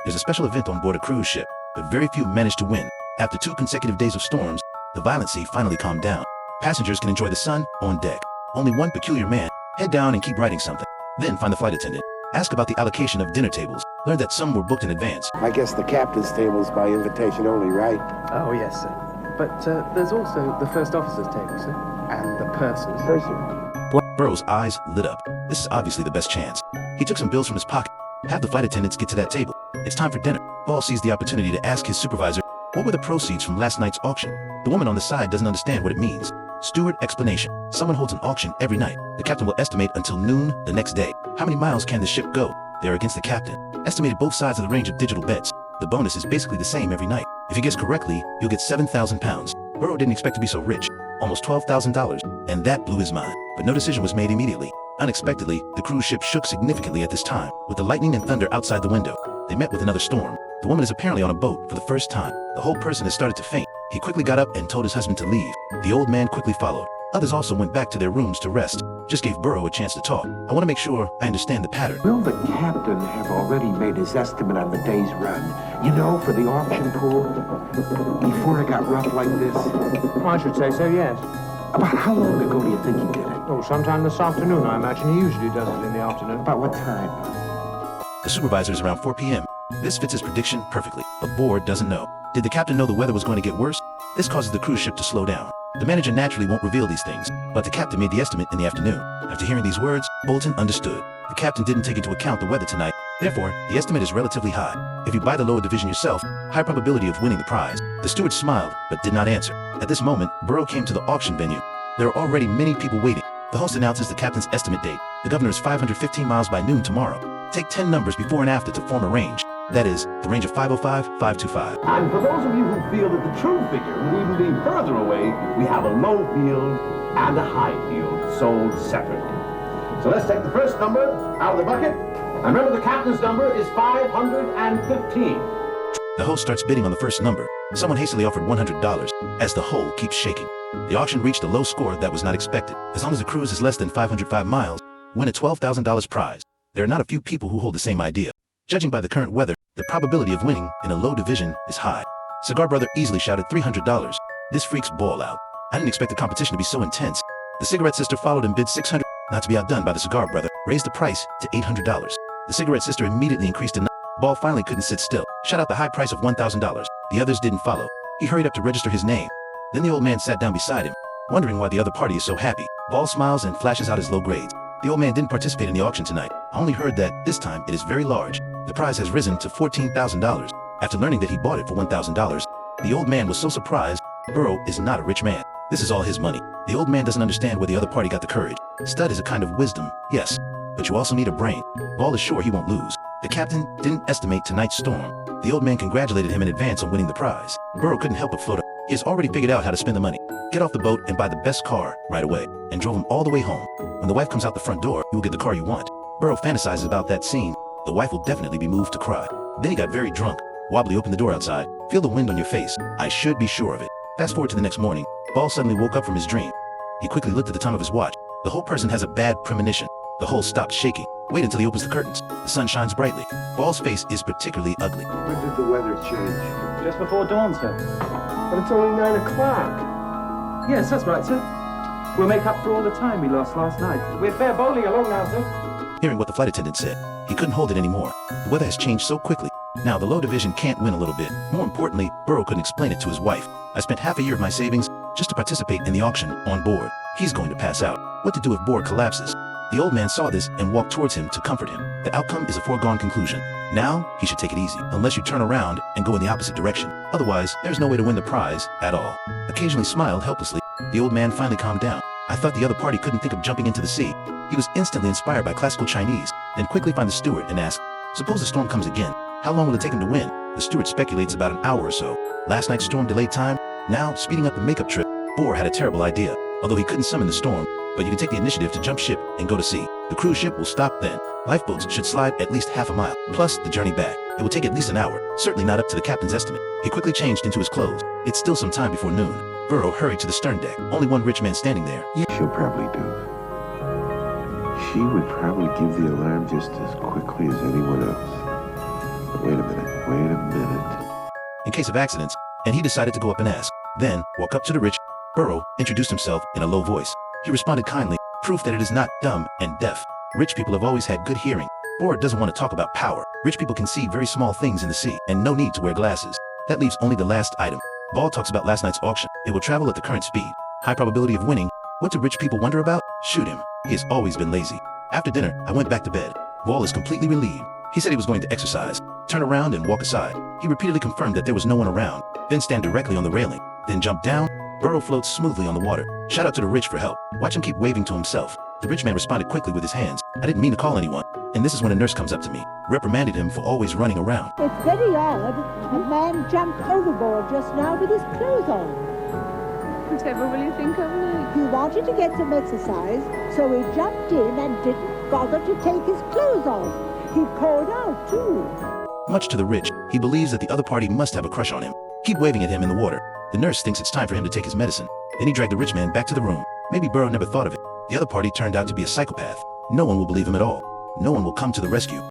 There's a special event on board a cruise ship, but very few manage to win. After 2 consecutive days of storms, the violent sea finally calmed down. Passengers can enjoy the sun on deck. Only one peculiar man. Head down and keep writing something. Then find the flight attendant. Ask about the allocation of dinner tables. Learn that some were booked in advance. I guess the captain's table's by invitation only, right? Oh, yes, sir. But there's also the first officer's table, sir. And the purser's. Burrow's eyes lit up. This is obviously the best chance. He took some bills from his pocket. Have the flight attendants get to that table. It's time for dinner. Ball sees the opportunity to ask his supervisor, what were the proceeds from last night's auction? The woman on the side doesn't understand what it means. Steward explanation. Someone holds an auction every night. The captain will estimate until noon the next day. How many miles can the ship go? They're against the captain. Estimated both sides of the range of digital bets. The bonus is basically the same every night. If he guesses correctly, you'll get 7,000 pounds. Burrow didn't expect to be so rich. Almost $12,000. And that blew his mind. But no decision was made immediately. Unexpectedly, the cruise ship shook significantly at this time, with the lightning and thunder outside the window. They met with another storm. The woman is apparently on a boat for the first time. The whole person has started to faint. He quickly got up and told his husband to leave. The old man quickly followed. Others also went back to their rooms to rest. Just gave Burrow a chance to talk. I want to make sure I understand the pattern. Will the captain have already made his estimate on the day's run? You know, for the auction pool? Before it got rough like this? I should say so, yes. About how long ago do you think he did it? Oh, sometime this afternoon, I imagine. He usually does it in the afternoon. About what time? The supervisor is around 4 p.m. This fits his prediction perfectly, but Board doesn't know. Did the captain know the weather was going to get worse? This causes the cruise ship to slow down. The manager naturally won't reveal these things, but the captain made the estimate in the afternoon. After hearing these words, Bolton understood. The captain didn't take into account the weather tonight. Therefore, the estimate is relatively high. If you buy the lower division yourself, high probability of winning the prize. The steward smiled, but did not answer. At this moment, Burrow came to the auction venue. There are already many people waiting. The host announces the captain's estimate date. The governor is 515 miles by noon tomorrow. Take 10 numbers before and after to form a range. That is, the range of 505, 525. And for those of you who feel that the true figure will even be further away, we have a low field and a high field sold separately. So let's take the first number out of the bucket. And remember, the captain's number is 515. The host starts bidding on the first number. Someone hastily offered $100 as the hole keeps shaking. The auction reached a low score that was not expected. As long as the cruise is less than 505 miles, win a $12,000 prize. There are not a few people who hold the same idea. Judging by the current weather, the probability of winning in a low division is high. Cigar Brother easily shouted $300. This freaks Ball out. I didn't expect the competition to be so intense. The Cigarette Sister followed and bid $600. Not to be outdone by the Cigar Brother, raised the price to $800. The Cigarette Sister immediately increased to $900. Ball finally couldn't sit still. Shot out the high price of $1,000. The others didn't follow. He hurried up to register his name. Then the old man sat down beside him, wondering why the other party is so happy. Ball smiles and flashes out his low grades. The old man didn't participate in the auction tonight. I only heard that this time it is very large. The prize has risen to $14,000. After learning that he bought it for $1,000, the old man was so surprised. Burrow is not a rich man. This is all his money. The old man doesn't understand where the other party got the courage. Stud is a kind of wisdom, yes, but you also need a brain. Ball is sure he won't lose. The captain didn't estimate tonight's storm. The old man congratulated him in advance on winning the prize. Burrow couldn't help but float up. He has already figured out how to spend the money. Get off the boat and buy the best car right away, and drove him all the way home. When the wife comes out the front door, you will get the car you want. Burrow fantasizes about that scene. The wife will definitely be moved to cry. Then he got very drunk. Wobbly opened the door outside. Feel the wind on your face. I should be sure of it. Fast forward to the next morning. Ball suddenly woke up from his dream. He quickly looked at the time of his watch. The whole person has a bad premonition. The hole stopped shaking. Wait until he opens the curtains. The sun shines brightly. Ball's face is particularly ugly. When did the weather change? Just before dawn, sir. But it's only 9 o'clock. Yes, that's right, sir. We'll make up for all the time we lost last night. We're fair bowling along now, sir. Hearing what the flight attendant said, he couldn't hold it anymore. The weather has changed so quickly. Now the low division can't win a little bit. More importantly, Burrow couldn't explain it to his wife. I spent half a year of my savings just to participate in the auction on board. He's going to pass out. What to do if board collapses? The old man saw this and walked towards him to comfort him. The outcome is a foregone conclusion. Now, he should take it easy, unless you turn around and go in the opposite direction. Otherwise, there's no way to win the prize at all. Occasionally smiled helplessly, the old man finally calmed down. I thought the other party couldn't think of jumping into the sea. He was instantly inspired by classical Chinese, then quickly find the steward and ask, suppose the storm comes again, how long will it take him to win? The steward speculates about an hour or so. Last night's storm delayed time, now speeding up the makeup trip. Bohr had a terrible idea, although he couldn't summon the storm, but you can take the initiative to jump ship and go to sea. The cruise ship will stop then. Lifeboats should slide at least half a mile, plus the journey back. It will take at least an hour, certainly not up to the captain's estimate. He quickly changed into his clothes. It's still some time before noon. Burrow hurried to the stern deck, only one rich man standing there. She'll probably do it. She would probably give the alarm just as quickly as anyone else. But wait a minute. case of accidents, and he decided to go up and ask. Then, walk up to the rich. Burrow introduced himself in a low voice. He responded kindly, proof that it is not dumb and deaf. Rich people have always had good hearing. Bohr doesn't want to talk about power. Rich people can see very small things in the sea, and no need to wear glasses. That leaves only the last item. Ball talks about last night's auction. It will travel at the current speed. High probability of winning. What do rich people wonder about? Shoot him. He has always been lazy. After dinner, I went back to bed. Wall is completely relieved. He said he was going to exercise, turn around and walk aside. He repeatedly confirmed that there was no one around, then stand directly on the railing, then jump down. Burrow floats smoothly on the water. Shout out to the rich for help. Watch him keep waving to himself. The rich man responded quickly with his hands. I didn't mean to call anyone. And this is when a nurse comes up to me, reprimanded him for always running around. It's very odd. A man jumped overboard just now with his clothes on. Whatever will you think of me? He wanted to get some exercise, so he jumped in and didn't bother to take his clothes off. He called out, too. Much to the rich, he believes that the other party must have a crush on him. Keep waving at him in the water. The nurse thinks it's time for him to take his medicine. Then he dragged the rich man back to the room. Maybe Burrow never thought of it. The other party turned out to be a psychopath. No one will believe him at all. No one will come to the rescue.